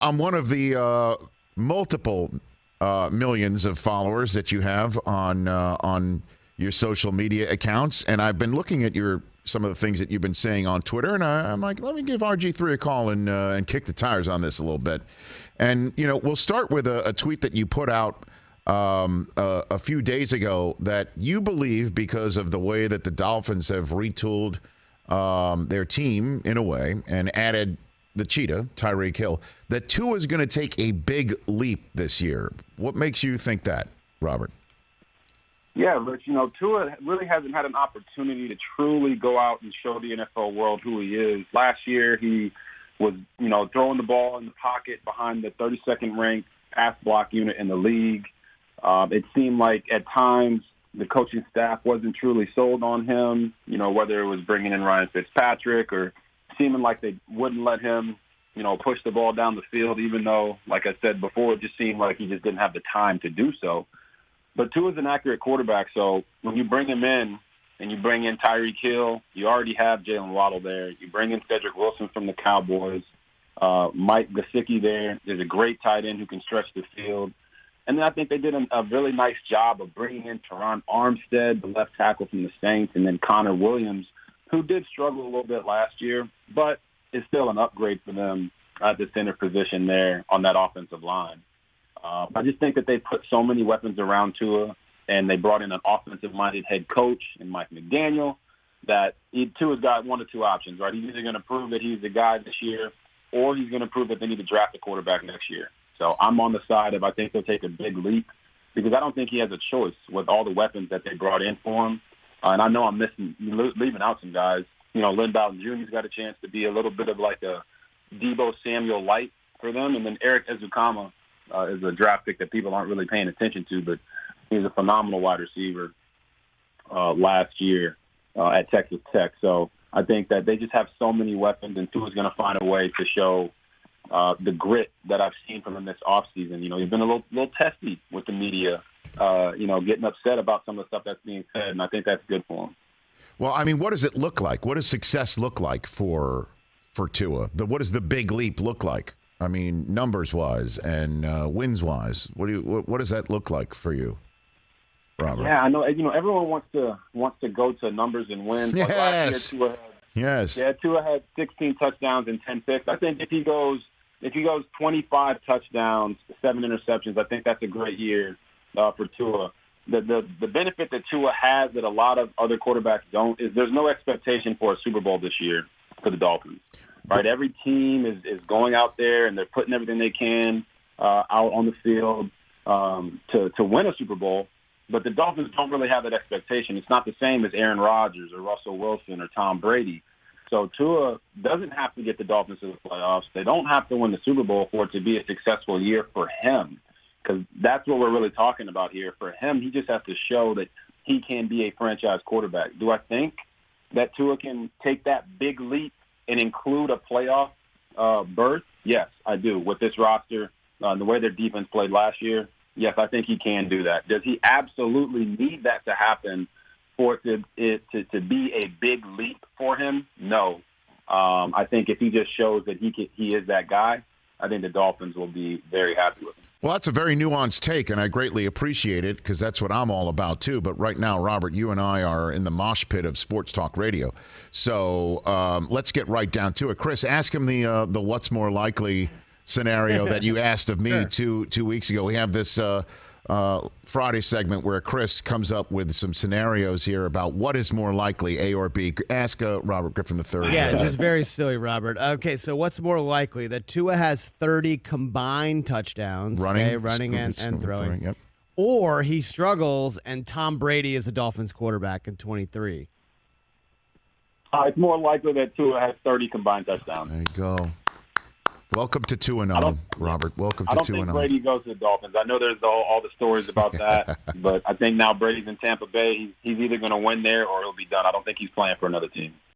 I'm one of the multiple millions of followers that you have on your social media accounts, and I've been looking at some of the things that you've been saying on Twitter, and I'm like, let me give RG3 a call and kick the tires on this a little bit. And we'll start with a tweet that you put out a few days ago that you believe, because of the way that the Dolphins have retooled their team in a way and added the cheetah, Tyreek Hill, that Tua is going to take a big leap this year. What makes you think that, Robert? Yeah, Rich, Tua really hasn't had an opportunity to truly go out and show the NFL world who he is. Last year, he was, throwing the ball in the pocket behind the 32nd ranked pass block unit in the league. It seemed like at times the coaching staff wasn't truly sold on him, whether it was bringing in Ryan Fitzpatrick or seeming like they wouldn't let him, push the ball down the field, even though, like I said before, it just seemed like he just didn't have the time to do so. But Tua's an accurate quarterback, so when you bring him in and you bring in Tyreek Hill, you already have Jalen Waddle there. You bring in Cedric Wilson from the Cowboys, Mike Gesicki there. There's a great tight end who can stretch the field. And then I think they did a really nice job of bringing in Teron Armstead, the left tackle from the Saints, and then Connor Williams, who did struggle a little bit last year, but is still an upgrade for them at the center position there on that offensive line. I just think that they put so many weapons around Tua, and they brought in an offensive-minded head coach in Mike McDaniel, that Tua's got one or two options, right? He's either going to prove that he's the guy this year, or he's going to prove that they need to draft a quarterback next year. So I'm on the side of I think they'll take a big leap, because I don't think he has a choice with all the weapons that they brought in for him. And I know I'm leaving out some guys. Lynn Bowden Jr.'s got a chance to be a little bit of like a Deebo Samuel light for them. And then Eric Ezukama is a draft pick that people aren't really paying attention to, but he's a phenomenal wide receiver last year at Texas Tech. So I think that they just have so many weapons, and Tua's going to find a way to show the grit that I've seen from him this offseason. He's been a little testy with the media, getting upset about some of the stuff that's being said, and I think that's good for him. Well, I mean, what does it look like? What does success look like for Tua? What does the big leap look like? I mean, numbers-wise and wins-wise. What does that look like for you, Robert? Yeah, I know. Everyone wants to go to numbers and wins. Yes. Like last year, Tua had 16 touchdowns and 10 picks. I think if he goes 25 touchdowns, 7 interceptions, I think that's a great year for Tua. The benefit that Tua has that a lot of other quarterbacks don't is there's no expectation for a Super Bowl this year for the Dolphins. Right, every team is going out there and they're putting everything they can out on the field to win a Super Bowl. But the Dolphins don't really have that expectation. It's not the same as Aaron Rodgers or Russell Wilson or Tom Brady. So Tua doesn't have to get the Dolphins to the playoffs. They don't have to win the Super Bowl for it to be a successful year for him, because that's what we're really talking about here. For him, he just has to show that he can be a franchise quarterback. Do I think that Tua can take that big leap and include a playoff berth? Yes, I do. With this roster, the way their defense played last year, yes, I think he can do that. Does he absolutely need that to happen for it to be a big leap for him? No. I think if he just shows that he is that guy, I think the Dolphins will be very happy with him. Well, that's a very nuanced take, and I greatly appreciate it, because that's what I'm all about, too. But right now, Robert, you and I are in the mosh pit of sports talk radio. So let's get right down to it. Chris, ask him the what's more likely scenario that you asked of me two weeks ago. We have this Friday segment where Chris comes up with some scenarios here about what is more likely, A or B. Ask Robert Griffin III. Yeah, just very silly, Robert. Okay, so what's more likely? That Tua has 30 combined touchdowns, running and throwing, yep. Or he struggles and Tom Brady is a Dolphins quarterback in 23? It's more likely that Tua has 30 combined touchdowns. There you go. Welcome to 2-0, Robert. Welcome to 2-0. I don't think Brady goes to the Dolphins. I know there's all the stories about that, but I think now Brady's in Tampa Bay. He's either going to win there or he'll be done. I don't think he's playing for another team.